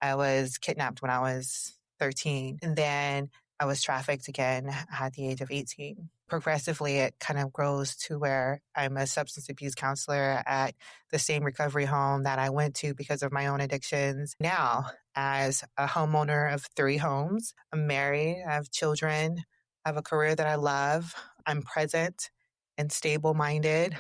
I was kidnapped when I was 13. And then I was trafficked again at the age of 18. Progressively, it kind of grows to where I'm a substance abuse counselor at the same recovery home that I went to because of my own addictions. Now, as a homeowner of 3 homes, I'm married, I have children, I have a career that I love, I'm present and stable-minded,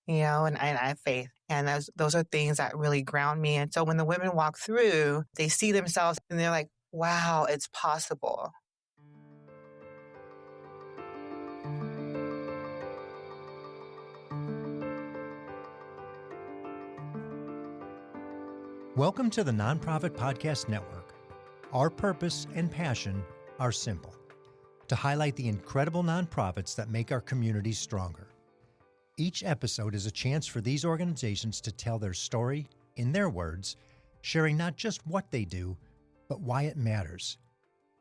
and I have faith. And those are things that really ground me. And so when the women walk through, they see themselves and they're like, wow, it's possible. Welcome to the Nonprofit Podcast Network. Our purpose and passion are simple: to highlight the incredible nonprofits that make our communities stronger. Each episode is a chance for these organizations to tell their story in their words, sharing not just what they do, but why it matters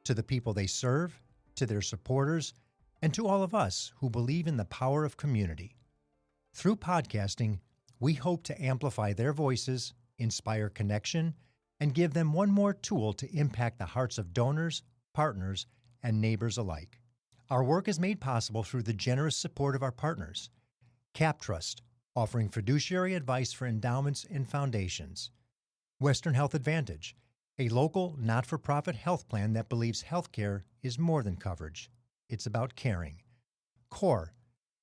to the people they serve, to their supporters, and to all of us who believe in the power of community. Through podcasting, we hope to amplify their voices, inspire connection, and give them one more tool to impact the hearts of donors, partners, and neighbors alike. Our work is made possible through the generous support of our partners. CapTrust, offering fiduciary advice for endowments and foundations. Western Health Advantage, a local, not-for-profit health plan that believes healthcare is more than coverage. It's about caring. CORE,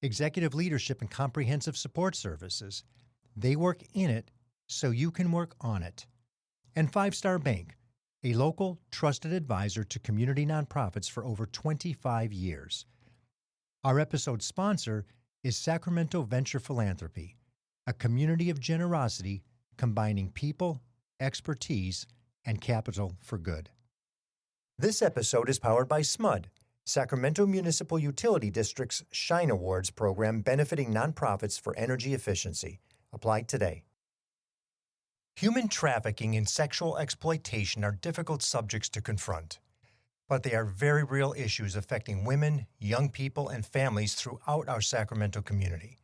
executive leadership and comprehensive support services. They work in it so you can work on it. And 5 Star Bank, a local, trusted advisor to community nonprofits for over 25 years. Our episode sponsor is Sacramento Venture Philanthropy, a community of generosity combining people, expertise, and capital for good. This episode is powered by SMUD, Sacramento Municipal Utility District's Shine Awards program benefiting nonprofits for energy efficiency. Apply today. Human trafficking and sexual exploitation are difficult subjects to confront, but they are very real issues affecting women, young people, and families throughout our Sacramento community.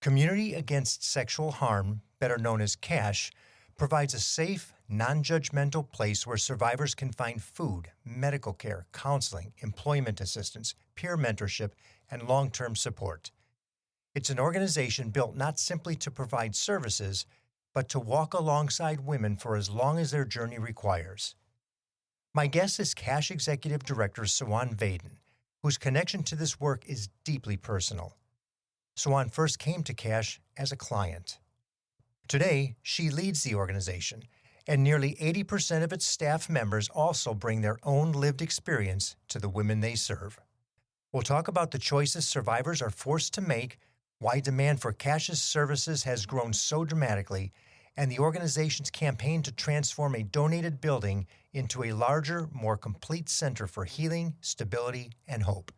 Community Against Sexual Harm, better known as CASH, provides a safe, non-judgmental place where survivors can find food, medical care, counseling, employment assistance, peer mentorship, and long-term support. It's an organization built not simply to provide services, but to walk alongside women for as long as their journey requires. My guest is CASH Executive Director Sawan Vaden, whose connection to this work is deeply personal. Sawan first came to CASH as a client. Today, she leads the organization, and nearly 80% of its staff members also bring their own lived experience to the women they serve. We'll talk about the choices survivors are forced to make, why demand for CASH's services has grown so dramatically, and the organization's campaign to transform a donated building into a larger, more complete center for healing, stability, and hope.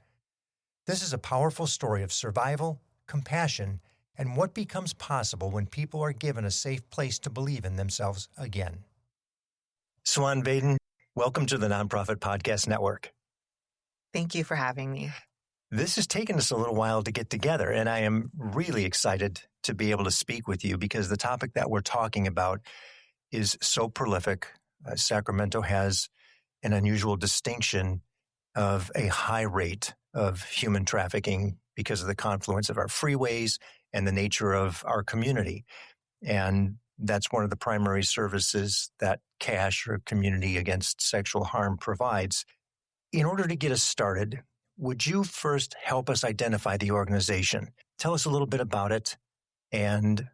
This is a powerful story of survival, compassion, and what becomes possible when people are given a safe place to believe in themselves again. Sawan Vaden, welcome to the Nonprofit Podcast Network. Thank you for having me. This has taken us a little while to get together, and I am really excited to be able to speak with you because the topic that we're talking about is so prolific. Sacramento has an unusual distinction of a high rate of human trafficking because of the confluence of our freeways and the nature of our community. And that's one of the primary services that CASH, or Community Against Sexual Harm, provides. In order to get us started, would you first help us identify the organization? Tell us a little bit about it and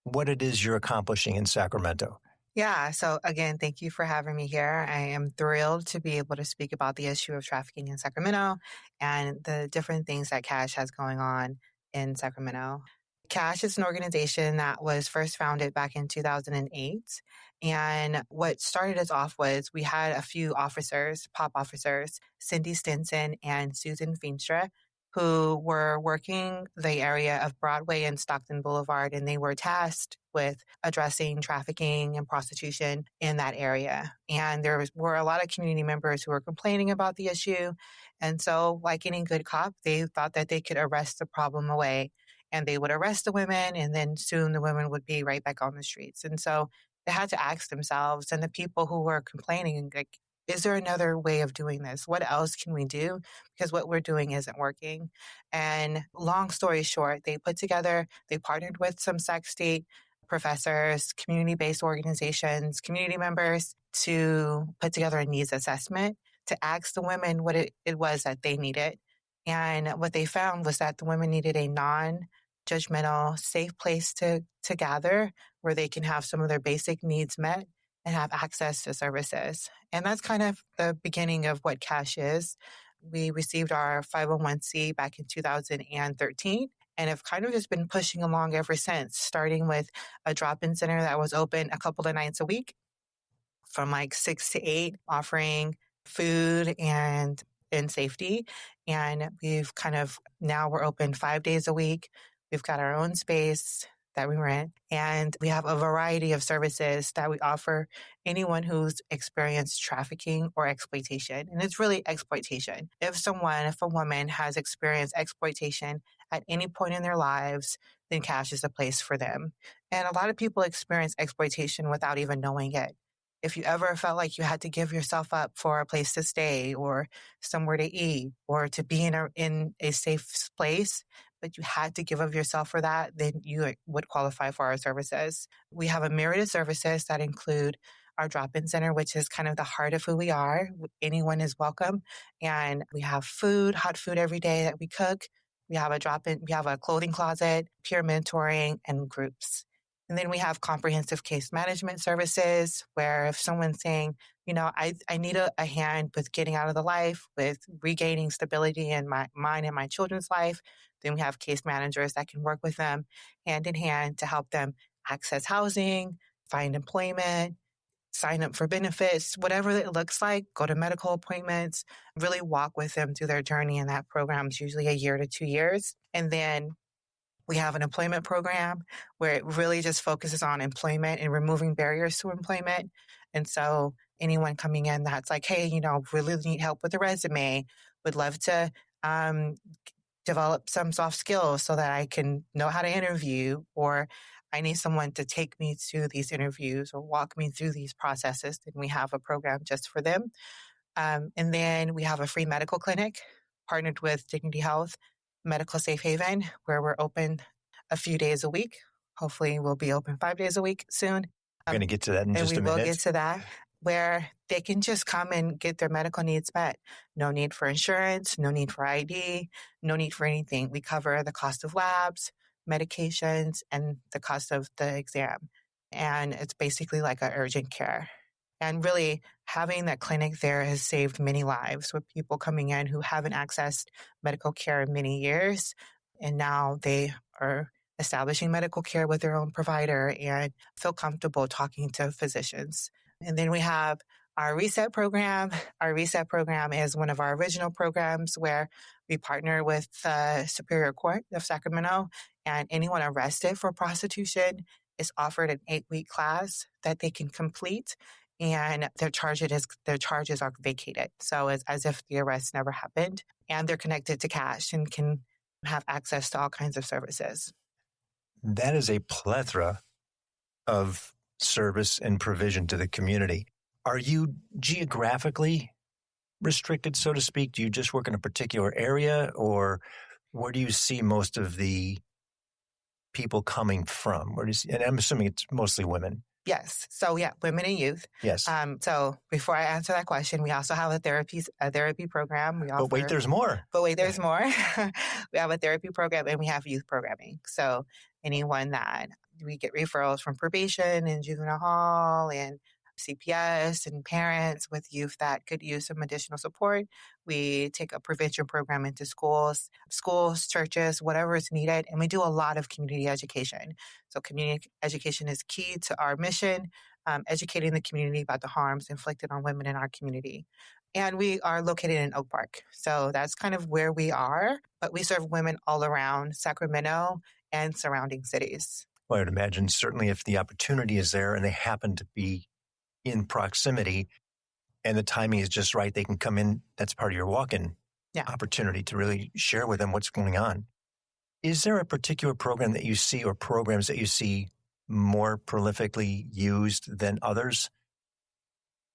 what it is you're accomplishing in Sacramento. Yeah. So again, thank you for having me here. I am thrilled to be able to speak about the issue of trafficking in Sacramento and the different things that CASH has going on in Sacramento. CASH is an organization that was first founded back in 2008. And what started us off was we had a few officers, POP officers, Cindy Stinson and Susan Feenstra, who were working the area of Broadway and Stockton Boulevard, and they were tasked with addressing trafficking and prostitution in that area. And were a lot of community members who were complaining about the issue. And so, like any good cop, they thought that they could arrest the problem away. And they would arrest the women, and then soon the women would be right back on the streets. And so they had to ask themselves, and the people who were complaining, like, is there another way of doing this? What else can we do? Because what we're doing isn't working. And long story short, they partnered with some Sac State professors, community-based organizations, community members to put together a needs assessment to ask the women what it was that they needed. And what they found was that the women needed a non-judgmental, safe place to gather where they can have some of their basic needs met and have access to services. And that's kind of the beginning of what CASH is. We received our 501c back in 2013 and have kind of just been pushing along ever since, starting with a drop-in center that was open a couple of nights a week from like 6 to 8, offering food and safety. And we've kind of, now we're open 5 days a week. We've got our own space that we rent, and we have a variety of services that we offer anyone who's experienced trafficking or exploitation. And it's really exploitation. If a woman has experienced exploitation at any point in their lives, then CASH is a place for them. And a lot of people experience exploitation without even knowing it. If you ever felt like you had to give yourself up for a place to stay or somewhere to eat or to be in a safe place, but you had to give of yourself for that, then you would qualify for our services. We have a myriad of services that include our drop-in center, which is kind of the heart of who we are. Anyone is welcome. And we have food, hot food every day that we cook. We have a clothing closet, peer mentoring, and groups. And then we have comprehensive case management services where if someone's saying, I need a hand with getting out of the life, with regaining stability in mine and my children's life, then we have case managers that can work with them hand in hand to help them access housing, find employment, sign up for benefits, whatever it looks like, go to medical appointments, really walk with them through their journey. And that program is usually a year to 2 years. And then we have an employment program where it really just focuses on employment and removing barriers to employment. And so anyone coming in that's like, hey, really need help with a resume, would love to develop some soft skills so that I can know how to interview, or I need someone to take me to these interviews or walk me through these processes, then we have a program just for them. And then we have a free medical clinic partnered with Dignity Health Medical Safe Haven, where we're open a few days a week. Hopefully we'll be open 5 days a week soon. We're going to get to that in just a minute. And we will get to that, where they can just come and get their medical needs met. No need for insurance, no need for ID, no need for anything. We cover the cost of labs, medications, and the cost of the exam. And it's basically like an urgent care. And really, having that clinic there has saved many lives with people coming in who haven't accessed medical care in many years. And now they are establishing medical care with their own provider and feel comfortable talking to physicians. And then we have our Reset program. Our Reset program is one of our original programs where we partner with the Superior Court of Sacramento, and anyone arrested for prostitution is offered an 8-week class that they can complete, and their charges are vacated. So it's as if the arrest never happened, and they're connected to CASH and can have access to all kinds of services. That is a plethora of service and provision to the community. Are you geographically restricted, so to speak? Do you just work in a particular area, or where do you see most of the people coming from? And I'm assuming it's mostly women. Yes. So yeah, women and youth. Yes. So before I answer that question, we also have a therapy program. But wait, there's more. There's more. We have a therapy program and we have youth programming. So anyone that we get referrals from probation and juvenile hall and CPS and parents with youth that could use some additional support. We take a prevention program into schools, churches, whatever is needed. And we do a lot of community education. So community education is key to our mission, educating the community about the harms inflicted on women in our community. And we are located in Oak Park. So that's kind of where we are. But we serve women all around Sacramento and surrounding cities. Well, I would imagine certainly if the opportunity is there and they happen to be in proximity and the timing is just right, they can come in. That's part of your walk-in opportunity to really share with them what's going on. Is there a particular program that you see or programs that you see more prolifically used than others?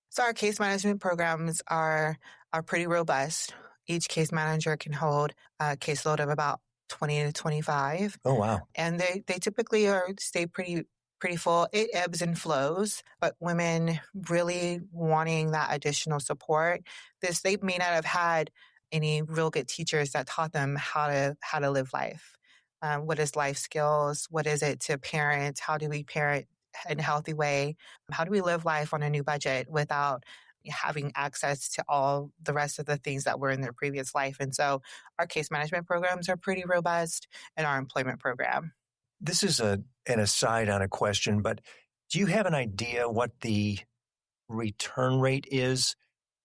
So our case management programs are pretty robust. Each case manager can hold a caseload of about 20 to 25. Oh, wow. And they typically stay pretty full. It ebbs and flows, but women really wanting that additional support, they may not have had any real good teachers that taught them how to live life. What is life skills? What is it to parent? How do we parent in a healthy way? How do we live life on a new budget without having access to all the rest of the things that were in their previous life? And so our case management programs are pretty robust, and our employment program. This is an aside on a question, but do you have an idea what the return rate is?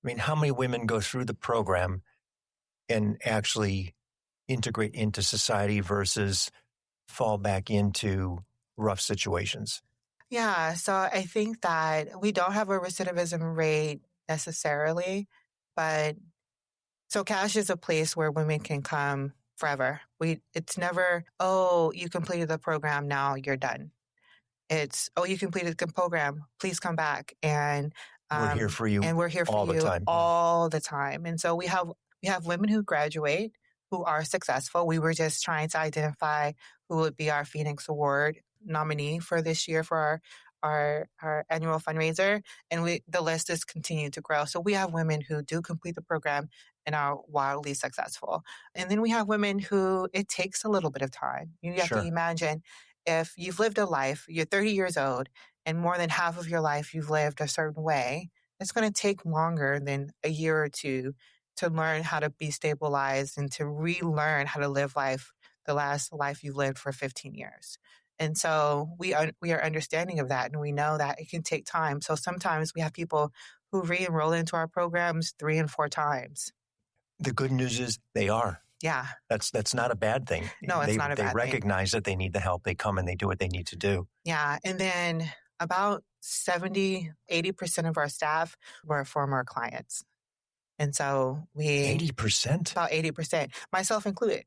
I mean, how many women go through the program and actually integrate into society versus fall back into rough situations? Yeah, so I think that we don't have a recidivism rate necessarily, but so CASH is a place where women can come forever. It's never, oh, you completed the program, now you're done. It's, oh, you completed the program, please come back. We're here for you and we're here for all the you time. all the time. And so we have women who graduate who are successful. We were just trying to identify who would be our Phoenix Award nominee for this year for our annual fundraiser. And the list is continuing to grow. So we have women who do complete the program and are wildly successful. And then we have women who it takes a little bit of time. You have to Sure. imagine if you've lived a life, you're 30 years old, and more than half of your life you've lived a certain way, it's going to take longer than a year or two to learn how to be stabilized and to relearn how to live life, the last life you lived for 15 years. And so we are understanding of that, and we know that it can take time. So sometimes we have people who re-enroll into our programs 3 and 4 times. The good news is they are. Yeah. That's not a bad thing. No, it's not a bad thing. They recognize that they need the help. They come and they do what they need to do. Yeah. And then about 80% of our staff were former clients. And so 80%? About 80%, myself included.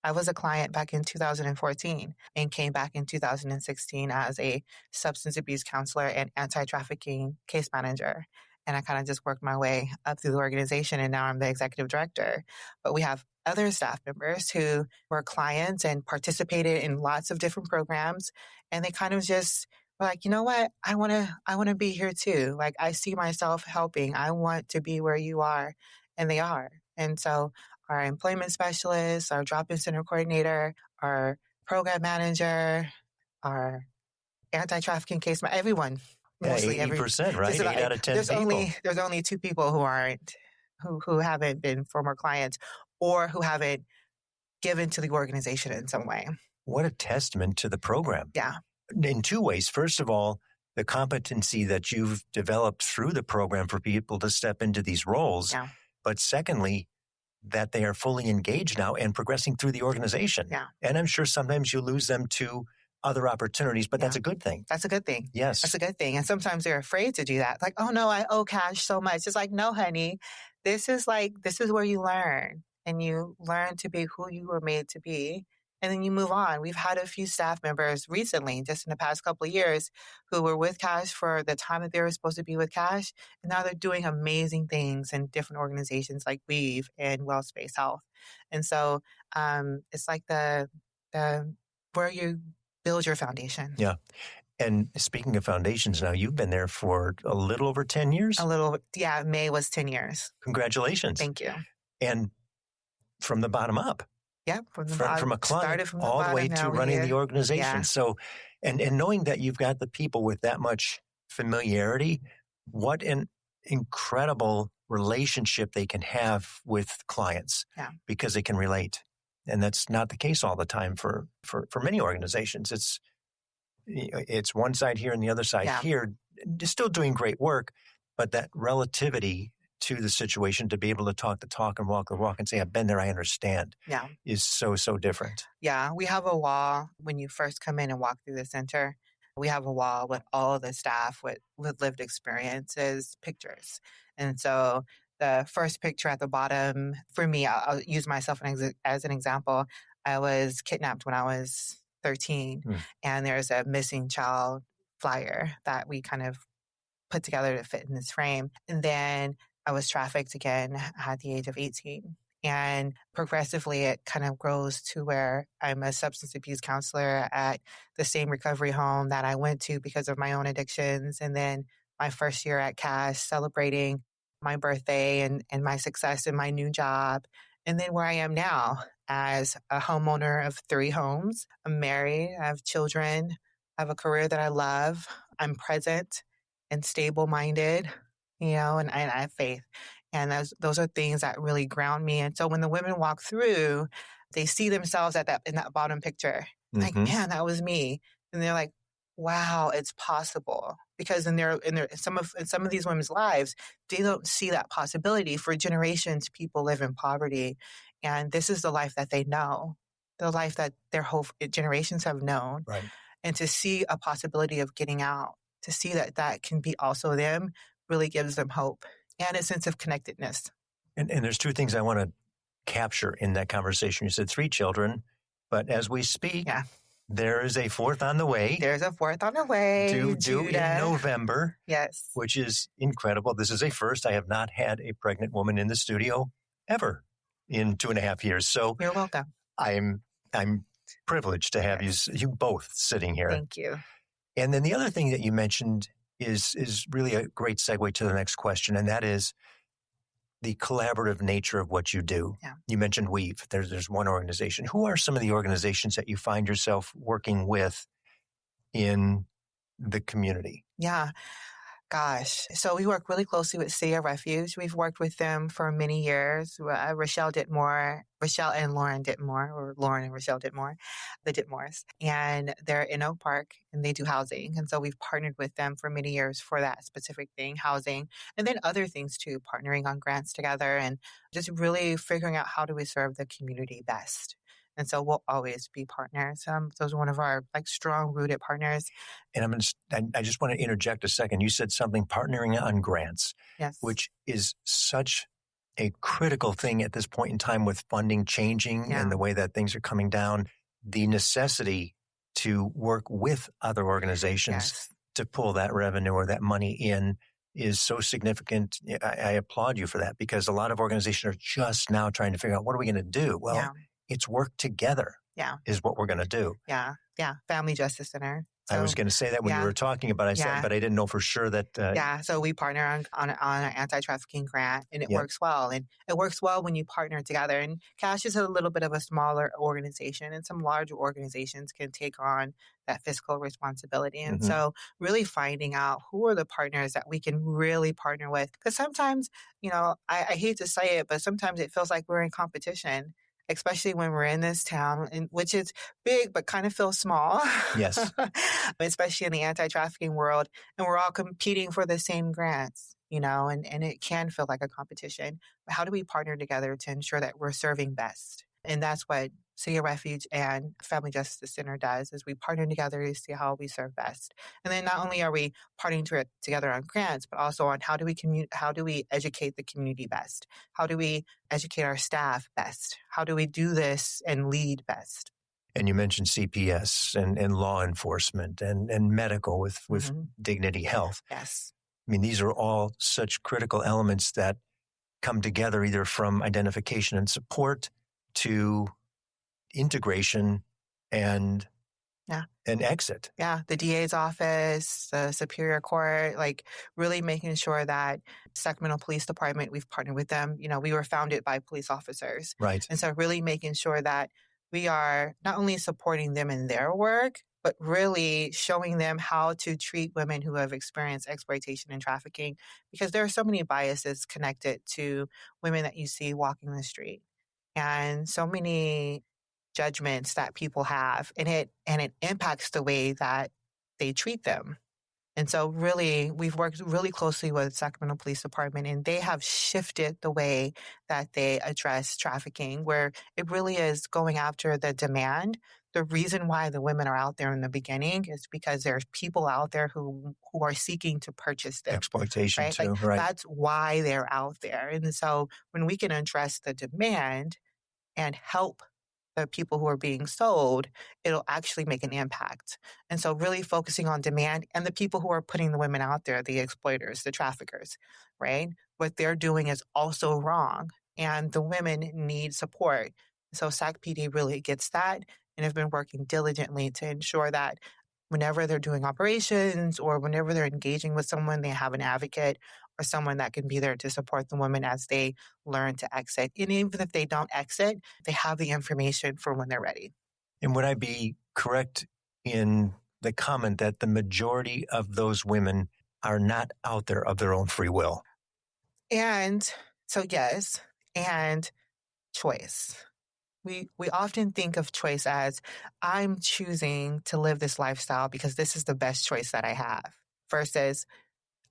I was a client back in 2014 and came back in 2016 as a substance abuse counselor and anti-trafficking case manager. And I kind of just worked my way up through the organization, and now I'm the executive director. But we have other staff members who were clients and participated in lots of different programs, and they kind of just were like, you know what, I want to be here too. Like, I see myself helping. I want to be where you are, and they are. And so our employment specialist, our drop-in center coordinator, our program manager, our anti-trafficking case, everyone. Mostly 80%, right? 8 out of 10 people. There's only 2 people who haven't been former clients or who haven't given to the organization in some way. What a testament to the program. Yeah. In 2 ways. First of all, the competency that you've developed through the program for people to step into these roles. Yeah. But secondly, that they are fully engaged now and progressing through the organization. Yeah. And I'm sure sometimes you lose them to other opportunities, but that's a good thing. That's a good thing. Yes. That's a good thing. And sometimes they're afraid to do that. Like, oh no, I owe cash so much. It's like, no, honey, this is where you learn, and you learn to be who you were made to be. And then you move on. We've had a few staff members recently, just in the past couple of years, who were with Cash for the time that they were supposed to be with Cash. And now they're doing amazing things in different organizations like Weave and WellSpace Health. And so it's like the where you build your foundation. Yeah. And speaking of foundations now, you've been there for a little over 10 years? May was 10 years. Congratulations. Thank you. And from the bottom up. Yeah, from a client all the way to running the organization. Yeah. So, and knowing that you've got the people with that much familiarity, what an incredible relationship they can have with clients because they can relate. And that's not the case all the time for many organizations. It's one side here and the other side here, still doing great work, but that relativity to the situation, to be able to talk the talk and walk the walk and say, I've been there, I understand, is so, so different. Yeah, we have a wall when you first come in and walk through the center. We have a wall with all of the staff with lived experiences, pictures. And so the first picture at the bottom, for me, I'll use myself as an example. I was kidnapped when I was 13. And there's a missing child flyer that we kind of put together to fit in this frame. And then I was trafficked again at the age of 18. And progressively, it kind of grows to where I'm a substance abuse counselor at the same recovery home that I went to because of my own addictions. And then my first year at Cash, celebrating my birthday and my success in my new job. And then where I am now as a homeowner of 3 homes. I'm married, I have children, I have a career that I love. I'm present and stable-minded, and I have faith. And those are things that really ground me. And so when the women walk through, they see themselves in that bottom picture. Like, man, that was me. And they're like, wow, it's possible. Because in some of these women's lives, they don't see that possibility. For generations, people live in poverty. And this is the life that they know, the life that their whole generations have known. Right. And to see a possibility of getting out, to see that that can be also them, really gives them hope and a sense of connectedness. And there's 2 things I want to capture in that conversation. You said 3 children, but as we speak, there is a 4th on the way. There's a 4th on the way. Due in November. Yes. Which is incredible. This is a first. I have not had a pregnant woman in the studio ever in 2.5 years. So you're welcome. I'm privileged to have you both sitting here. Thank you. And then the other thing that you mentioned is really a great segue to the next question, and that is the collaborative nature of what you do. Yeah. You mentioned Weave. There's one organization. Who are some of the organizations that you find yourself working with in the community? Yeah. Gosh. So we work really closely with City of Refuge. We've worked with them for many years. Rochelle and Lauren Ditmore, or Lauren and Rochelle Ditmore, the Ditmores. And they're in Oak Park and they do housing. And so we've partnered with them for many years for that specific thing, housing, and then other things too, partnering on grants together and just really figuring out how do we serve the community best. And so we'll always be partners. Those are one of our strong rooted partners. And I just want to interject a second. You said something partnering on grants, yes, which is such a critical thing at this point in time with funding changing and the way that things are coming down. The necessity to work with other organizations to pull that revenue or that money in is so significant. I applaud you for that, because a lot of organizations are just now trying to figure out, what are we going to do? Well, it's work together is what we're going to do. Yeah. Family Justice Center. So, I was going to say that when you were talking about it, but I didn't know for sure that. So we partner on an anti-trafficking grant, and it works well. And it works well when you partner together. And Cash is a little bit of a smaller organization, and some larger organizations can take on that fiscal responsibility. And so really finding out who are the partners that we can really partner with. Because sometimes, I hate to say it, but sometimes it feels like we're in competition, especially when we're in this town, which is big but kind of feels small. Yes. Especially in the anti-trafficking world. And we're all competing for the same grants, and it can feel like a competition. But how do we partner together to ensure that we're serving best? And that's what City of Refuge and Family Justice Center does, is we partner together to see how we serve best. And then not only are we partnering together on grants, but also on how do we educate the community best? How do we educate our staff best? How do we do this and lead best? And you mentioned CPS and law enforcement and medical with Dignity Health. Yes. I mean, these are all such critical elements that come together either from identification and support to integration and exit. Yeah, the DA's office, the Superior Court, really making sure that Sacramento Police Department, we've partnered with them. We were founded by police officers. Right. And so really making sure that we are not only supporting them in their work, but really showing them how to treat women who have experienced exploitation and trafficking, because there are so many biases connected to women that you see walking the street, and so many judgments that people have, and it impacts the way that they treat them. And so really, we've worked really closely with Sacramento Police Department, and they have shifted the way that they address trafficking, where it really is going after the demand. The reason why the women are out there in the beginning is because there's people out there who are seeking to purchase them. Exploitation too, right? That's why they're out there. And so when we can address the demand and help the people who are being sold, it'll actually make an impact. And so really focusing on demand and the people who are putting the women out there, the exploiters, the traffickers, right? What they're doing is also wrong. And the women need support. So SAC-PD really gets that and have been working diligently to ensure that whenever they're doing operations or whenever they're engaging with someone, they have an advocate or someone that can be there to support the women as they learn to exit. And even if they don't exit, they have the information for when they're ready. And would I be correct in the comment that the majority of those women are not out there of their own free will? And so, yes, and choice. We often think of choice as I'm choosing to live this lifestyle because this is the best choice that I have, versus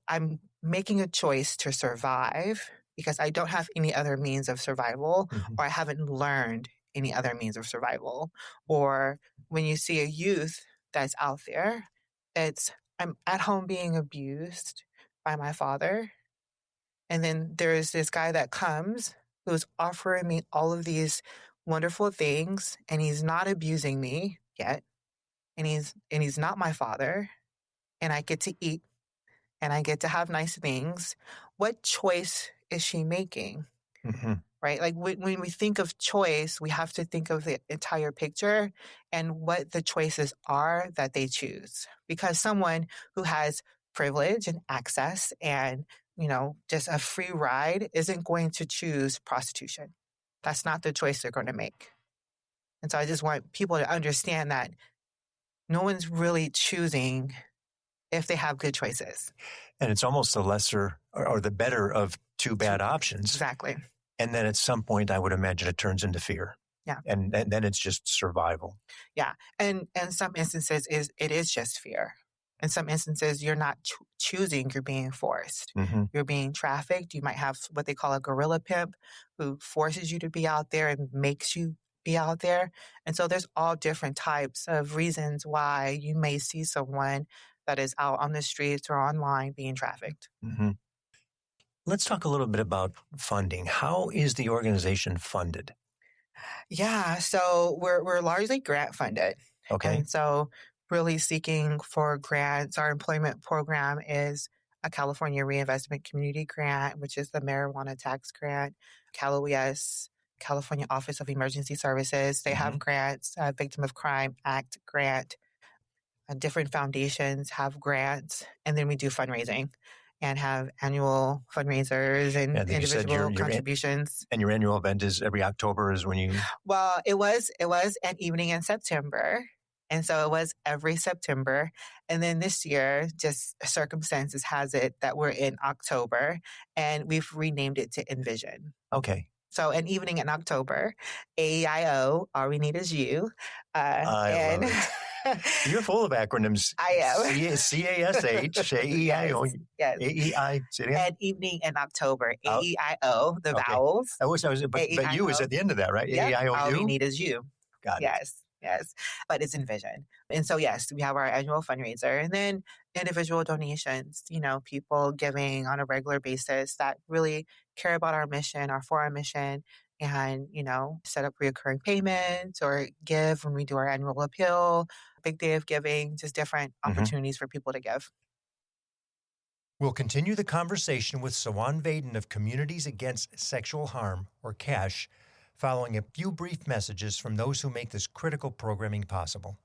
I'm making a choice to survive because I don't have any other means of survival, or I haven't learned any other means of survival. Or when you see a youth that's out there, it's I'm at home being abused by my father. And then there's this guy that comes who's offering me all of these wonderful things, and he's not abusing me yet. And he's not my father, and I get to eat and I get to have nice things. What choice is she making? Right? Like when we think of choice, we have to think of the entire picture and what the choices are that they choose. Because someone who has privilege and access and, just a free ride isn't going to choose prostitution. That's not the choice they're going to make. And so I just want people to understand that no one's really choosing if they have good choices. And it's almost the lesser or the better of two bad options. Exactly. And then at some point, I would imagine it turns into fear. Yeah. And then it's just survival. Yeah. And in some instances, it is just fear. In some instances, you're not choosing, you're being forced. You're being trafficked. You might have what they call a gorilla pimp who forces you to be out there and makes you be out there. And so there's all different types of reasons why you may see someone that is out on the streets or online being trafficked. Let's talk a little bit about funding. How is the organization funded? Yeah, so we're largely grant funded. Okay. And so really seeking for grants. Our employment program is a California Reinvestment Community Grant, which is the marijuana tax grant. CalOES, California Office of Emergency Services, they have grants, Victim of Crime Act grant. Different foundations have grants, and then we do fundraising and have annual fundraisers and individual contributions. And your annual event is every October is when you... Well, it was an evening in September. And so it was every September. And then this year, just circumstances has it that we're in October, and we've renamed it to Envision. Okay. So an evening in October, AEIO, All We Need Is You. I love it. You're full of acronyms. I am. CASH, AEIO, yes. AEI. An evening in October, AEIO, the vowels. I wish I was, but you is at the end of that, right? Yep. AEIO. All We Need Is You. Got it. Yes. But it's Envision. And so, yes, we have our annual fundraiser and then individual donations, people giving on a regular basis that really care about our mission, for our mission, and, set up reoccurring payments or give when we do our annual appeal, big day of giving, just different opportunities for people to give. We'll continue the conversation with Sawan Vaden of Communities Against Sexual Harm, or CASH, following a few brief messages from those who make this critical programming possible.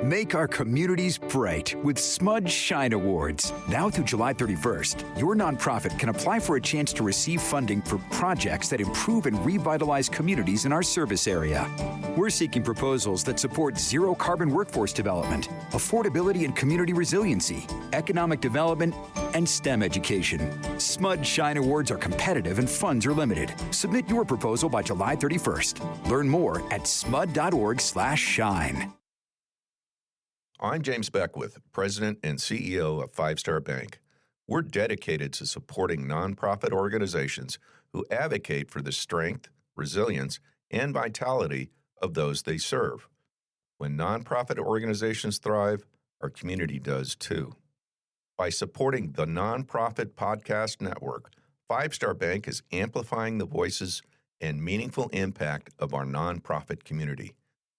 Make our communities bright with Smudge Shine Awards. Now through July 31st, your nonprofit can apply for a chance to receive funding for projects that improve and revitalize communities in our service area. We're seeking proposals that support zero carbon workforce development, affordability and community resiliency, economic development, and STEM education. Smudge Shine Awards are competitive and funds are limited. Submit your proposal by July 31st. Learn more at smud.org/shine. I'm James Beckwith, President and CEO of Five Star Bank. We're dedicated to supporting nonprofit organizations who advocate for the strength, resilience, and vitality of those they serve. When nonprofit organizations thrive, our community does too. By supporting the Nonprofit Podcast Network, Five Star Bank is amplifying the voices and meaningful impact of our nonprofit community.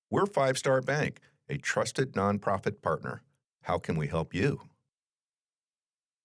We're Five Star Bank, a trusted nonprofit partner. How can we help you?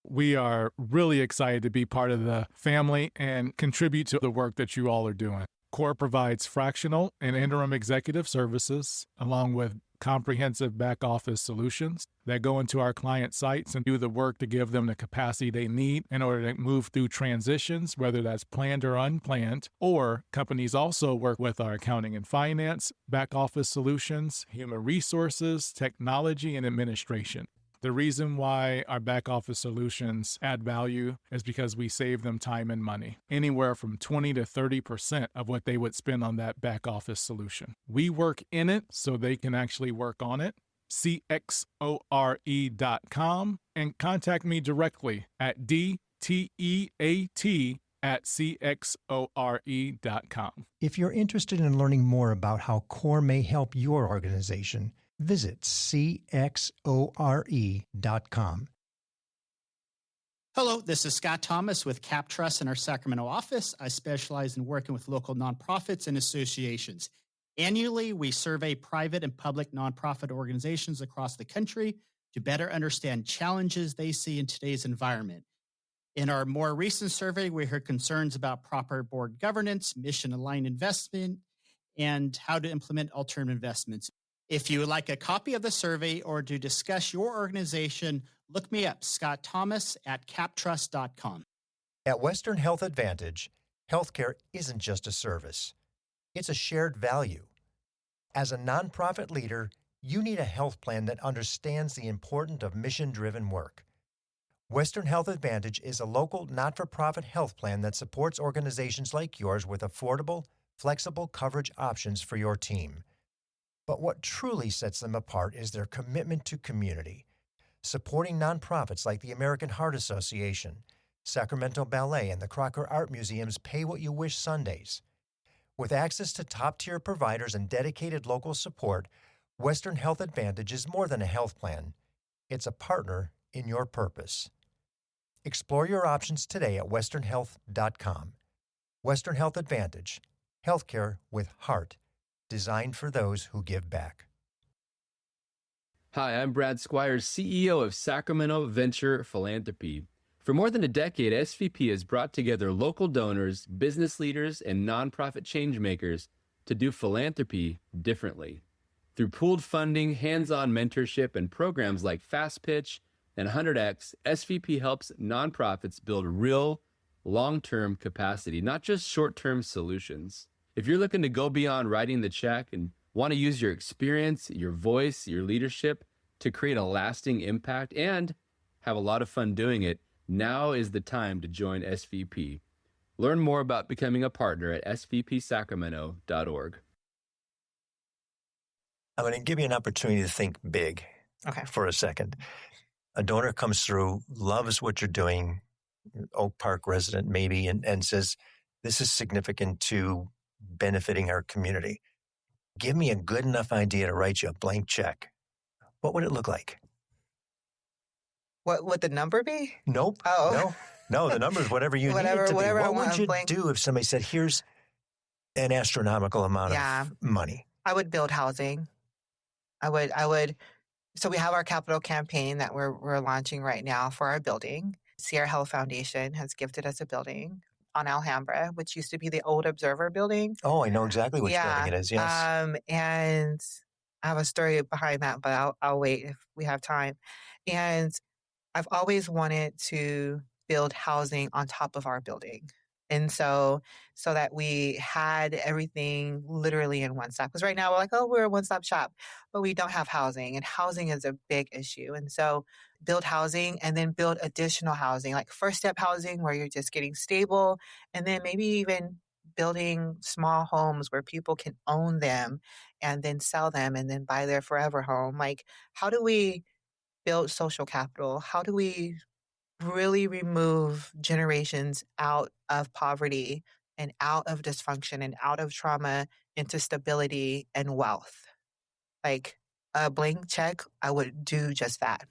We are really excited to be part of the family and contribute to the work that you all are doing. CORE provides fractional and interim executive services, along with comprehensive back office solutions that go into our client sites and do the work to give them the capacity they need in order to move through transitions, whether that's planned or unplanned. Or companies also work with our accounting and finance, back office solutions, human resources, technology, and administration. The reason why our back office solutions add value is because we save them time and money, anywhere from 20 to 30% of what they would spend on that back office solution. We work in it so they can actually work on it. CXORE.com and contact me directly at DTEAT@CXORE.com. If you're interested in learning more about how CORE may help your organization, visit CXORE.com. Hello, this is Scott Thomas with Cap Trust in our Sacramento office. I specialize in working with local nonprofits and associations. Annually, we survey private and public nonprofit organizations across the country to better understand challenges they see in today's environment. In our more recent survey, we heard concerns about proper board governance, mission-aligned investment, and how to implement alternative investments. If you would like a copy of the survey or to discuss your organization, look me up, Scott Thomas at captrust.com. At Western Health Advantage, healthcare isn't just a service. It's a shared value. As a nonprofit leader, you need a health plan that understands the importance of mission-driven work. Western Health Advantage is a local, not-for-profit health plan that supports organizations like yours with affordable, flexible coverage options for your team. But what truly sets them apart is their commitment to community, supporting nonprofits like the American Heart Association, Sacramento Ballet, and the Crocker Art Museum's Pay What You Wish Sundays. With access to top-tier providers and dedicated local support, Western Health Advantage is more than a health plan. It's a partner in your purpose. Explore your options today at westernhealth.com. Western Health Advantage, healthcare with heart, designed for those who give back. Hi, I'm Brad Squires, CEO of Sacramento Venture Philanthropy. For more than a decade, SVP has brought together local donors, business leaders, and nonprofit changemakers to do philanthropy differently. Through pooled funding, hands-on mentorship, and programs like Fast Pitch and 100X, SVP helps nonprofits build real, long-term capacity, not just short-term solutions. If you're looking to go beyond writing the check and want to use your experience, your voice, your leadership to create a lasting impact and have a lot of fun doing it, now is the time to join SVP. Learn more about becoming a partner at svpsacramento.org. I'm going to give you an opportunity to think big for a second. A donor comes through, loves what you're doing, Oak Park resident maybe, and says, this is significant to benefiting our community. Give me a good enough idea to write you a blank check. What would it look like? What would the number be? Nope. Oh. No, the number is whatever you need it to be. What would you do if somebody said, here's an astronomical amount of money? I would build housing. I would. So we have our capital campaign that we're launching right now for our building. Sierra Health Foundation has gifted us a building on Alhambra, which used to be the old Observer building. Oh, I know exactly which building it is, yes. And I have a story behind that, but I'll wait if we have time. And I've always wanted to build housing on top of our building. And so that we had everything literally in one stop. Because right now we're like, oh, we're a one-stop shop, but we don't have housing. And housing is a big issue. And so build housing and then build additional housing, like first step housing where you're just getting stable. And then maybe even building small homes where people can own them and then sell them and then buy their forever home. Like, how do we build social capital? How do we really remove generations out of poverty and out of dysfunction and out of trauma into stability and wealth? Like a blank check, I would do just that.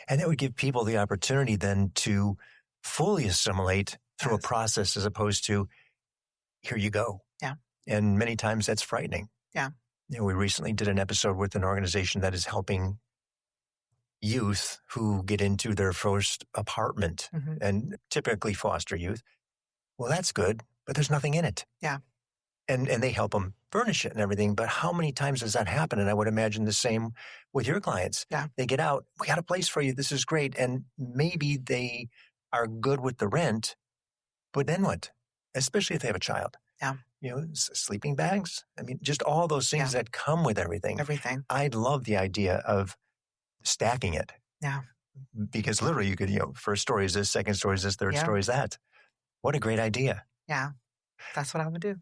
And that would give people the opportunity then to fully assimilate through a process as opposed to, here you go. Yeah. And many times that's frightening. Yeah. We recently did an episode with an organization that is helping youth who get into their first apartment, and typically foster youth. Well, that's good, but there's nothing in it. Yeah. And they help them furnish it and everything. But how many times does that happen? And I would imagine the same with your clients. Yeah. They get out, we got a place for you. This is great. And maybe they are good with the rent, but then what? Especially if they have a child. Yeah. Sleeping bags. I mean, just all those things that come with everything. Everything. I'd love the idea of stacking it. Yeah. Because literally you could, first story is this, second story is this, third story is that. What a great idea. Yeah. That's what I would do.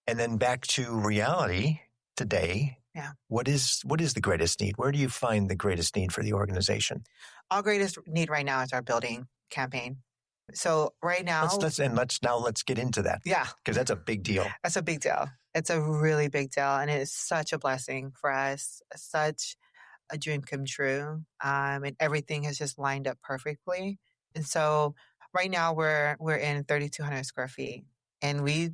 And then back to reality today. Yeah. What is the greatest need? Where do you find the greatest need for the organization? Our greatest need right now is our building campaign. So right now, let's get into that. Yeah, because that's a big deal. That's a big deal. It's a really big deal, and it is such a blessing for us. Such a dream come true, and everything has just lined up perfectly. And so right now we're in 3,200 square feet, and we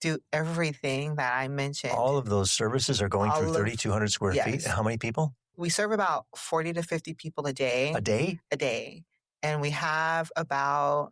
do everything that I mentioned. All of those services are going through 3,200 square feet. How many people? We serve about 40 to 50 people a day. A day? A day. And we have about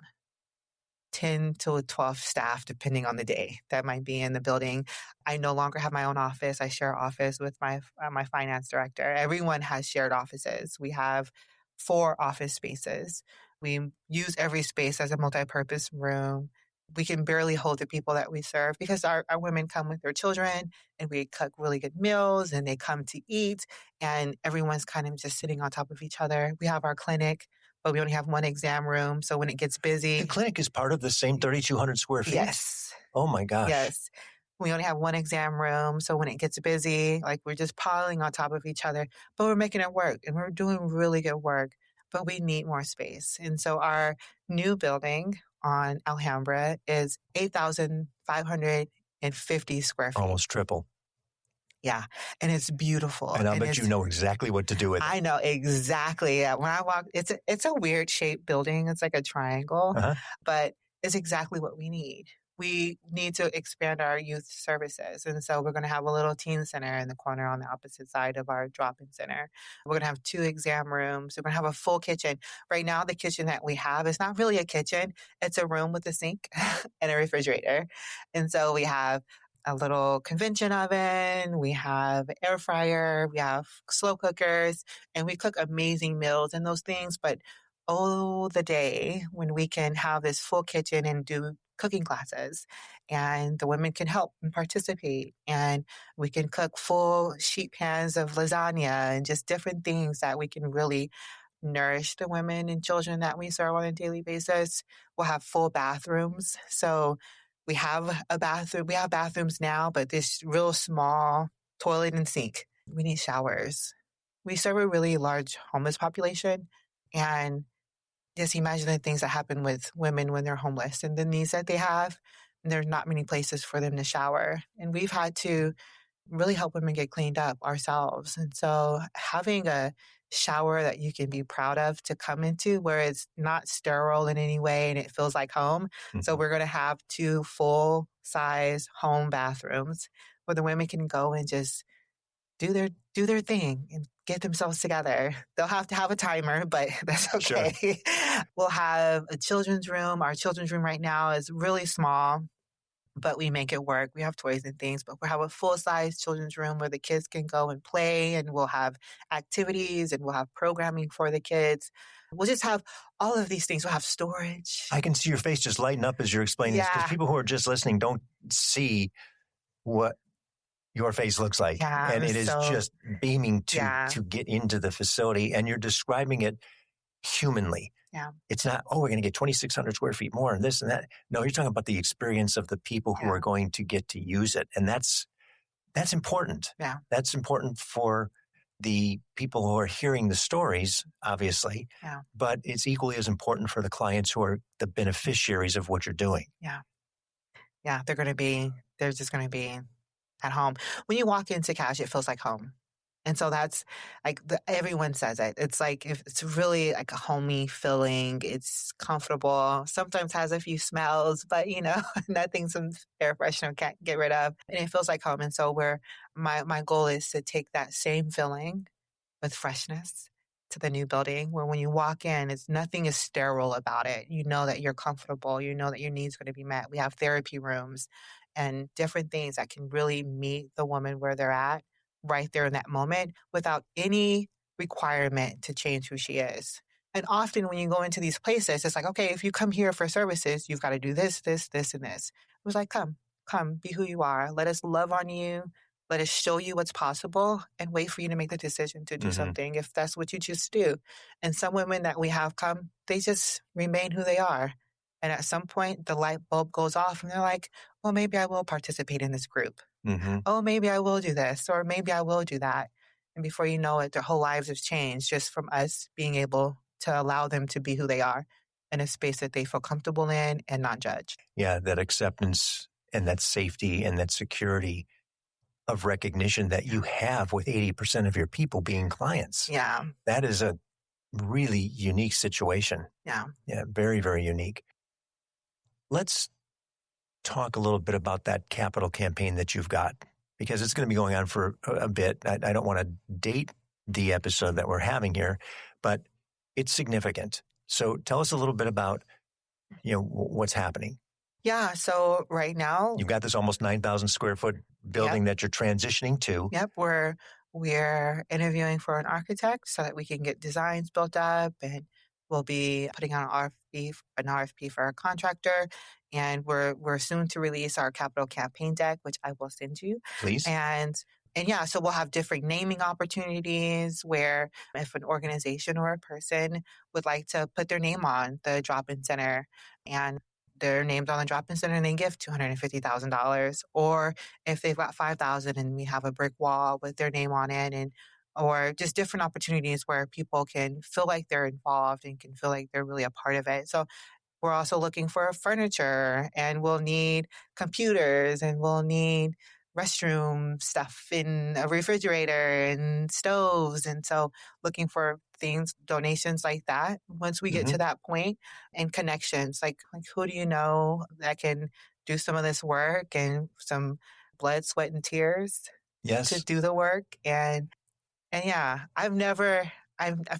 10 to 12 staff, depending on the day, that might be in the building. I no longer have my own office. I share office with my finance director. Everyone has shared offices. We have 4 office spaces. We use every space as a multi-purpose room. We can barely hold the people that we serve because our women come with their children, and we cook really good meals, and they come to eat, and everyone's kind of just sitting on top of each other. We have our clinic, but we only have 1 exam room. So when it gets busy. The clinic is part of the same 3,200 square feet? Yes. Oh my gosh. Yes. We only have 1 exam room. So when it gets busy, we're just piling on top of each other, but we're making it work, and we're doing really good work, but we need more space. And so our new building on Alhambra is 8,550 square feet. Almost triple. Yeah. And it's beautiful. And I bet you know exactly what to do with it. I know exactly. When I walk, it's a weird shaped building. It's like a triangle, but it's exactly what we need. We need to expand our youth services. And so we're going to have a little teen center in the corner on the opposite side of our drop-in center. We're going to have 2 exam rooms. We're going to have a full kitchen. Right now, the kitchen that we have is not really a kitchen. It's a room with a sink and a refrigerator. And so we have a little convention oven, we have air fryer, we have slow cookers, and we cook amazing meals and those things. But the day when we can have this full kitchen and do cooking classes, and the women can help and participate, and we can cook full sheet pans of lasagna and just different things that we can really nourish the women and children that we serve on a daily basis. We'll have full bathrooms. So we have a bathroom. We have bathrooms now, but this real small toilet and sink. We need showers. We serve a really large homeless population, and just imagine the things that happen with women when they're homeless and the needs that they have. And there's not many places for them to shower. And we've had to really help women get cleaned up ourselves. And so having a shower that you can be proud of to come into, where it's not sterile in any way and it feels like home. Mm-hmm. So we're going to have 2 full-size home bathrooms where the women can go and just do their thing and get themselves together. They'll have to have a timer, but that's okay. Sure. We'll have a children's room. Our children's room right now is really small, but we make it work. We have toys and things, but we'll have a full-size children's room where the kids can go and play, and we'll have activities, and we'll have programming for the kids. We'll just have all of these things. We'll have storage. I can see your face just lighten up as you're explaining this, because people who are just listening don't see what your face looks like. Yeah, and it is just beaming to get into the facility, and you're describing it humanly. Yeah. It's not, we're going to get 2,600 square feet more and this and that. No, you're talking about the experience of the people who are going to get to use it. And that's important. Yeah. That's important for the people who are hearing the stories, obviously. Yeah. But it's equally as important for the clients who are the beneficiaries of what you're doing. Yeah. Yeah. They're just going to be at home. When you walk into Cash, it feels like home. And so that's like everyone says it. It's like if it's really like a homey feeling. It's comfortable. Sometimes has a few smells, but nothing some air freshener can't get rid of. And it feels like home. And so where my goal is to take that same feeling with freshness to the new building, where when you walk in, nothing is sterile about it. You know that you're comfortable. You know that your needs are going to be met. We have therapy rooms and different things that can really meet the woman where they're at right there in that moment without any requirement to change who she is. And often when you go into these places, it's like, okay, if you come here for services, you've got to do this, this, this, and this. It was like, come, be who you are. Let us love on you. Let us show you what's possible and wait for you to make the decision to do something if that's what you choose to do. And some women that we have come, they just remain who they are. And at some point, the light bulb goes off and they're like, well, maybe I will participate in this group. Oh, maybe I will do this, or maybe I will do that. And before you know it, their whole lives have changed just from us being able to allow them to be who they are in a space that they feel comfortable in and not judged. Yeah, that acceptance and that safety and that security of recognition that you have with 80% of your people being clients. Yeah. That is a really unique situation. Yeah. Yeah, very, very unique. Let's talk a little bit about that capital campaign that you've got, because it's going to be going on for a bit. I don't want to date the episode that we're having here, but it's significant. So tell us a little bit about, what's happening. Yeah. So right now, you've got this almost 9,000 square foot building that you're transitioning to. Yep. We're interviewing for an architect so that we can get designs built up, and we'll be putting out an RFP for a contractor. And we're soon to release our capital campaign deck, which I will send you. Please. And yeah, so we'll have different naming opportunities where if an organization or a person would like to put their name on the drop-in center and they're named on the drop-in center and they give $250,000, or if they've got $5,000 and we have a brick wall with their name on it, or just different opportunities where people can feel like they're involved and can feel like they're really a part of it. So we're also looking for furniture, and we'll need computers, and we'll need restroom stuff in a refrigerator and stoves. And so looking for things, donations like that once we get to that point, and connections, like who do you know that can do some of this work and some blood, sweat, and tears to do the work. And yeah, I'm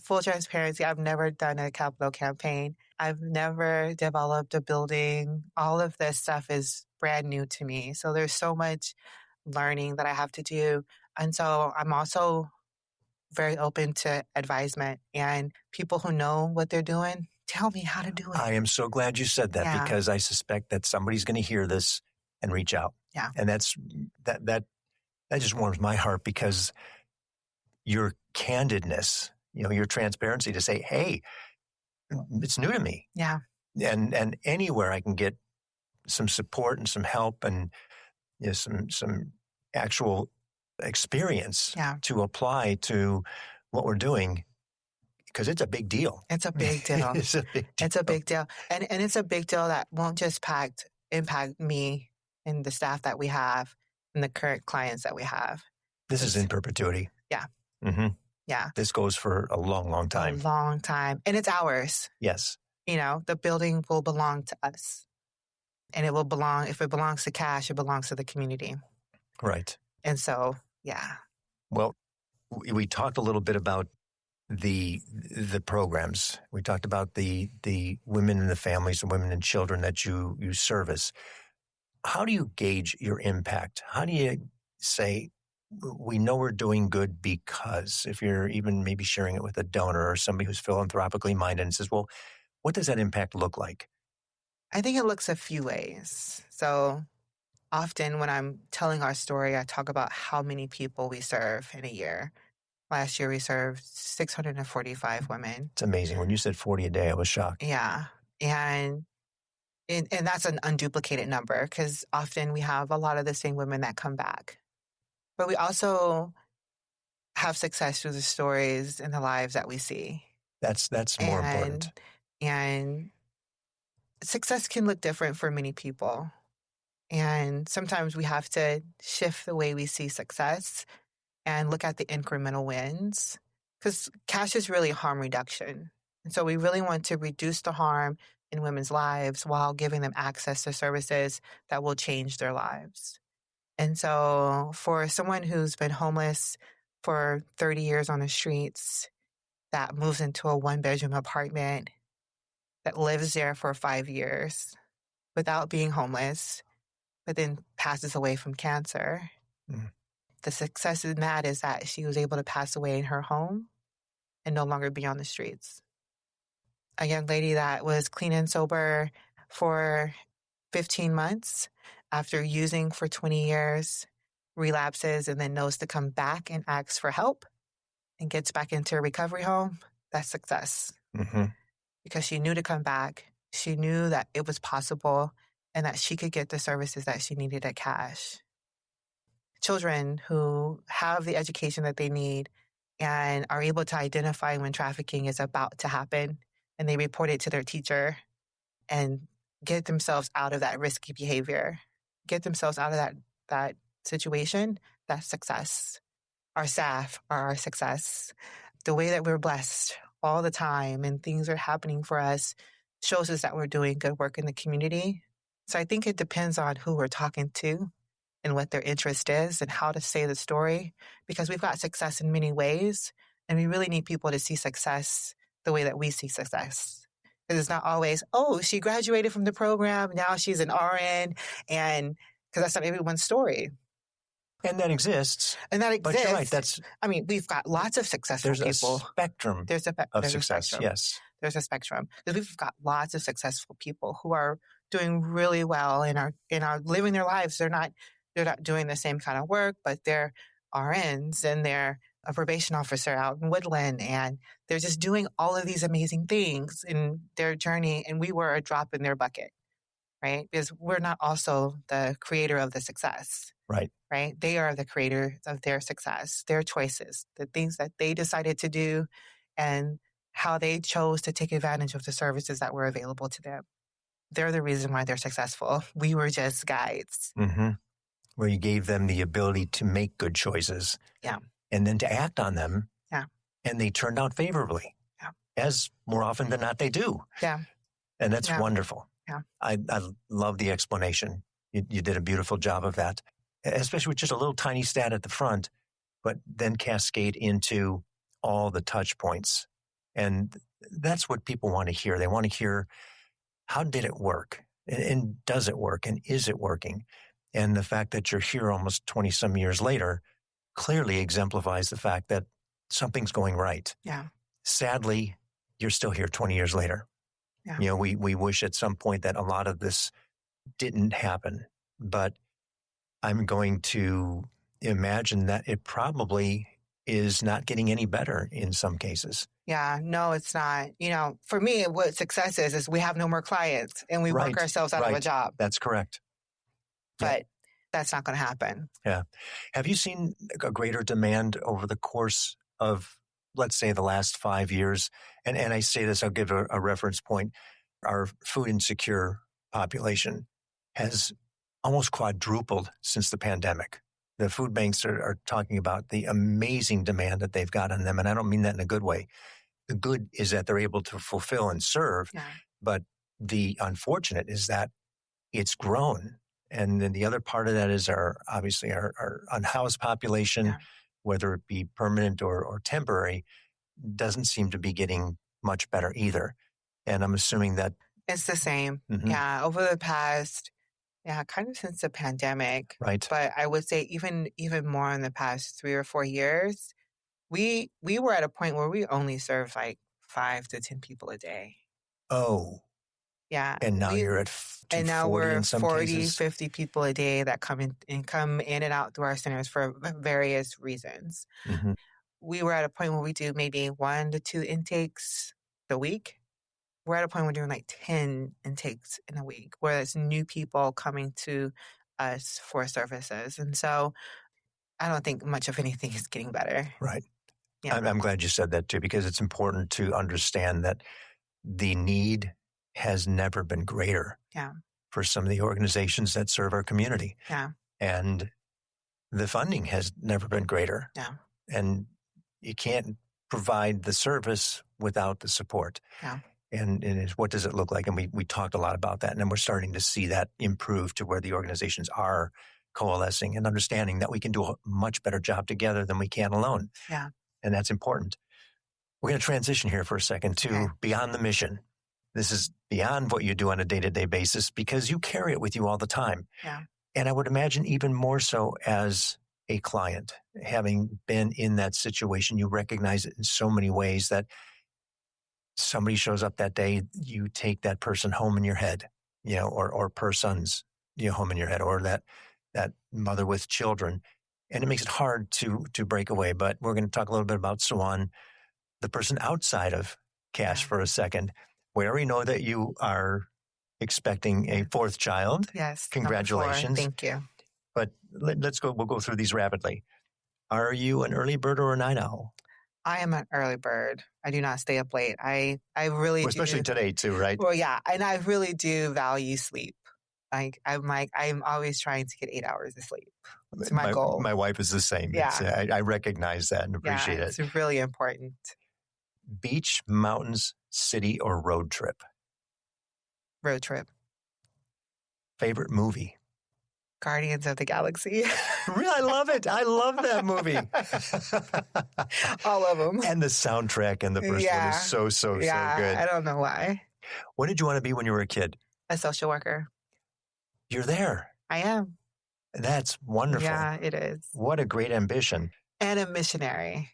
full transparency. I've never done a capital campaign. I've never developed a building. All of this stuff is brand new to me. So there's so much learning that I have to do. And so I'm also very open to advisement, and people who know what they're doing, tell me how to do it. I am so glad you said that, because I suspect that somebody's going to hear this and reach out. Yeah. And that just warms my heart, because your candidness, your transparency to say, hey, it's new to me. Yeah. And anywhere I can get some support and some help and some actual experience to apply to what we're doing, because it's a big deal. It's a big deal. It's a big deal. It's a big deal. And it's a big deal that won't just impact me and the staff that we have and the current clients that we have. This is in perpetuity. Yeah. Mm-hmm. Yeah. This goes for a long, long time. A long time. And it's ours. Yes. The building will belong to us. And it will belong, if it belongs to Cash, it belongs to the community. Right. And so, yeah. Well, we talked a little bit about the programs. We talked about the women and the families, the women and children that you service. How do you gauge your impact? How do you say, we know we're doing good because, if you're even maybe sharing it with a donor or somebody who's philanthropically minded and says, well, what does that impact look like? I think it looks a few ways. So often when I'm telling our story, I talk about how many people we serve in a year. Last year, we served 645 women. It's amazing. When you said 40 a day, I was shocked. Yeah. And that's an unduplicated number, because often we have a lot of the same women that come back. But we also have success through the stories and the lives that we see. That's more important. And success can look different for many people. And sometimes we have to shift the way we see success and look at the incremental wins, because cash is really harm reduction. And so we really want to reduce the harm in women's lives while giving them access to services that will change their lives. And so for someone who's been homeless for 30 years on the streets, that moves into a 1-bedroom apartment, that lives there for 5 years without being homeless, but then passes away from cancer. The success in that is that she was able to pass away in her home and no longer be on the streets. A young lady that was clean and sober for 15 months after using for 20 years, relapses, and then knows to come back and asks for help and gets back into a recovery home. That's success. Because she knew to come back. She knew that it was possible and that she could get the services that she needed at cash. Children who have the education that they need and are able to identify when trafficking is about to happen, and they report it to their teacher and get themselves out of that risky behavior, get themselves out of that situation, that's success. Our staff are our success. The way that we're blessed all the time and things are happening for us shows us that we're doing good work in the community. So I think it depends on who we're talking to and what their interest is and how to say the story, because we've got success in many ways, and we really need people to see success the way that we see success. Because it's not always, oh, she graduated from the program, now she's an RN, and because that's not everyone's story. And that exists. And that exists. But you're right. We've got lots of successful people. There's a spectrum of success. Spectrum. Yes. There's a spectrum. Because we've got lots of successful people who are doing really well and are living their lives. They're not doing the same kind of work, but they're RNs and they're a probation officer out in Woodland, and they're just doing all of these amazing things in their journey, and we were a drop in their bucket, right? Because we're not also the creator of the success. Right. Right? They are the creators of their success, their choices, the things that they decided to do, and how they chose to take advantage of the services that were available to them. They're the reason why they're successful. We were just guides. Where you gave them the ability to make good choices. Yeah. And then to act on them. Yeah. And they turned out favorably. Yeah. As more often than not they do. Yeah. And that's wonderful. Yeah. I love the explanation. You did a beautiful job of that, especially with just a little tiny stat at the front, but then cascade into all the touch points. And that's what people want to hear. They want to hear, how did it work? And does it work? And is it working? And the fact that you're here almost 20 some years later clearly exemplifies the fact that something's going right. Yeah. Sadly, you're still here 20 years later. Yeah. You know, we wish at some point that a lot of this didn't happen, but I'm going to imagine that it probably is not getting any better in some cases. Yeah, no, it's not. You know, for me, what success is we have no more clients and we work ourselves out of a job. That's correct. But that's not going to happen. Yeah. Have you seen a greater demand over the course of, let's say, the last 5 years? And I say this, I'll give a reference point. Our food insecure population has almost quadrupled since the pandemic. The food banks are talking about the amazing demand that they've got on them. And I don't mean that in a good way. The good is that they're able to fulfill and serve. Yeah. But the unfortunate is that it's grown. And then the other part of that is our unhoused population, whether it be permanent or temporary, doesn't seem to be getting much better either. And I'm assuming that it's the same. Mm-hmm. Yeah. Over the past, kind of since the pandemic. Right. But I would say even more in the past 3 or 4 years, we were at a point where we only served like 5 to 10 people a day. Oh. Yeah. And now you're at 40 and now we're in some 40, cases. 50 people a day that come in and out through our centers for various reasons. Mm-hmm. We were at a point where we do maybe 1 to 2 intakes a week. We're at a point where we're doing like 10 intakes in a week, where it's new people coming to us for services. And so I don't think much of anything is getting better. Right. Yeah. I'm glad you said that too, because it's important to understand that the need has never been greater for some of the organizations that serve our community. Yeah. And the funding has never been greater. Yeah. And you can't provide the service without the support. Yeah. And what does it look like? And we talked a lot about that. And then we're starting to see that improve to where the organizations are coalescing and understanding that we can do a much better job together than we can alone. Yeah. And that's important. We're going to transition here for a second to beyond the mission. This is beyond what you do on a day-to-day basis because you carry it with you all the time. Yeah. And I would imagine even more so as a client, having been in that situation, you recognize it in so many ways that somebody shows up that day, you take that person home in your head, or persons, home in your head, or that mother with children. And it makes it hard to break away. But we're going to talk a little bit about Sawan, the person outside of cash for a second. We already know that you are expecting a fourth child. Yes. Congratulations. Thank you. But let's go. We'll go through these rapidly. Are you an early bird or a night owl? I am an early bird. I do not stay up late. I really do. Especially today too, right? Well, yeah. And I really do value sleep. I'm always trying to get 8 hours of sleep. It's my goal. My wife is the same. Yeah. I recognize that and appreciate it. It's really important. Beach, mountains, city, or road trip? Road trip. Favorite movie? Guardians of the Galaxy. Really, I love it. I love that movie. All of them. And the soundtrack and the first one is so good. I don't know why. What did you want to be when you were a kid? A social worker. You're there. I am. That's wonderful. Yeah, it is. What a great ambition. And a missionary.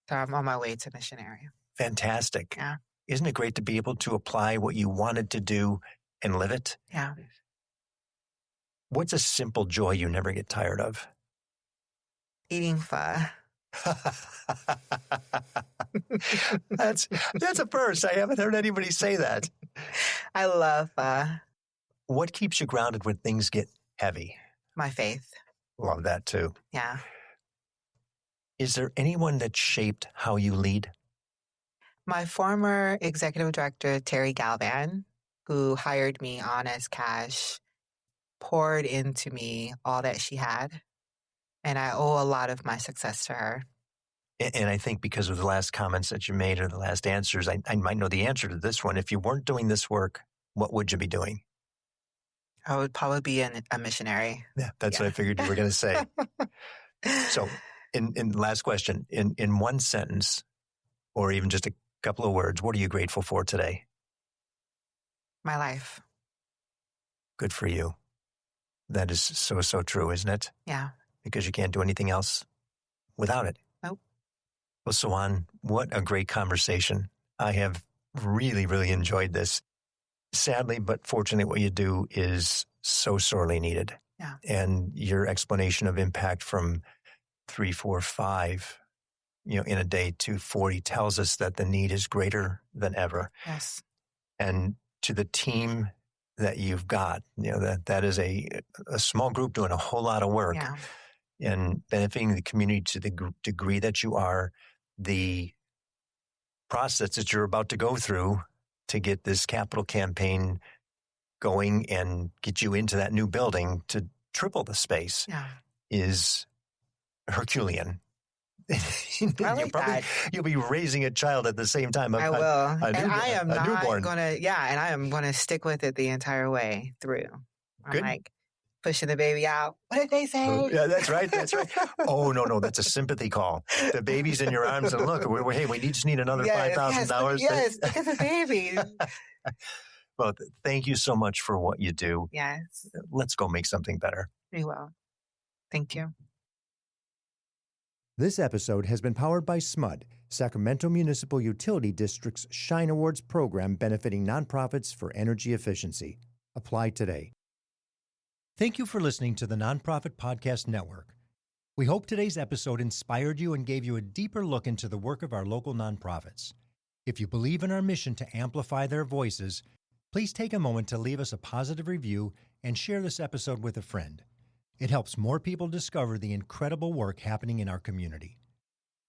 So I'm on my way to missionary. Fantastic. Yeah. Isn't it great to be able to apply what you wanted to do and live it? Yeah. What's a simple joy you never get tired of? Eating pho. That's a first. I haven't heard anybody say that. I love pho. What keeps you grounded when things get heavy? My faith. Love that too. Yeah. Is there anyone that shaped how you lead? My former executive director, Terry Galvan, who hired me on as cash, poured into me all that she had. And I owe a lot of my success to her. And I think because of the last comments that you made or the last answers, I might know the answer to this one. If you weren't doing this work, what would you be doing? I would probably be a missionary. Yeah, that's what I figured you were going to say. So in last question, in one sentence or even just a couple of words, what are you grateful for today? My life. Good for you. That is so true, isn't it? Yeah. Because you can't do anything else without it. Nope. Well, Sawan, what a great conversation. I have really, really enjoyed this. Sadly, but fortunately, what you do is so sorely needed. Yeah. And your explanation of impact from 3, 4, 5, in a day to 40 tells us that the need is greater than ever. Yes. And to the team that you've got, that is a small group doing a whole lot of work and benefiting the community to the degree that you are, the process that you're about to go through to get this capital campaign going and get you into that new building to triple the space is Herculean. I like that. You'll be raising a child at the same time. I will. And I am not newborn. and I am going to stick with it the entire way through. I'm Good. like pushing the baby out. What did they say? Yeah, that's right. That's right. Oh, no. That's a sympathy call. The baby's in your arms and look, we just need another $5,000. Yes, look at the baby. Well, thank you so much for what you do. Yes. Let's go make something better. We will. Thank you. This episode has been powered by SMUD, Sacramento Municipal Utility District's Shine Awards program benefiting nonprofits for energy efficiency. Apply today. Thank you for listening to the Nonprofit Podcast Network. We hope today's episode inspired you and gave you a deeper look into the work of our local nonprofits. If you believe in our mission to amplify their voices, please take a moment to leave us a positive review and share this episode with a friend. It helps more people discover the incredible work happening in our community.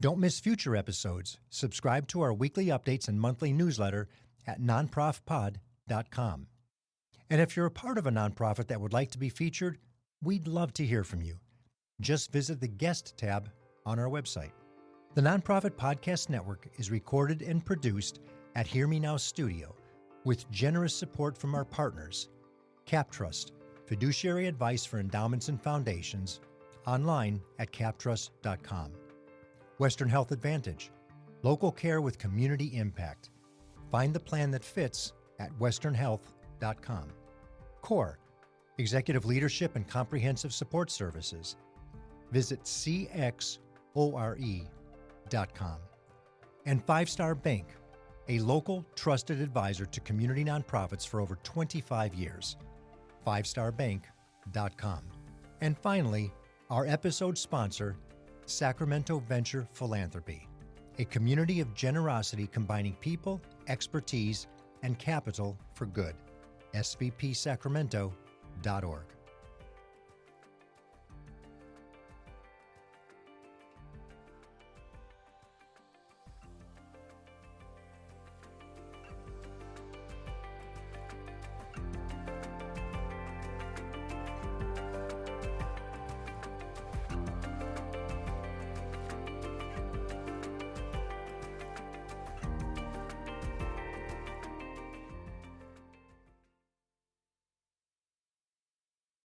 Don't miss future episodes. Subscribe to our weekly updates and monthly newsletter at nonprofpod.com. And if you're a part of a nonprofit that would like to be featured, we'd love to hear from you. Just visit the Guest tab on our website. The Nonprofit Podcast Network is recorded and produced at Hear Me Now Studio with generous support from our partners, CapTrust, fiduciary advice for endowments and foundations, online at captrust.com. Western Health Advantage, local care with community impact. Find the plan that fits at westernhealth.com. CORE, executive leadership and comprehensive support services. Visit cxore.com. And 5 Star Bank, a local trusted advisor to community nonprofits for over 25 years. 5starbank.com. And finally, our episode sponsor, Sacramento Venture Philanthropy, a community of generosity combining people, expertise, and capital for good. svpsacramento.org.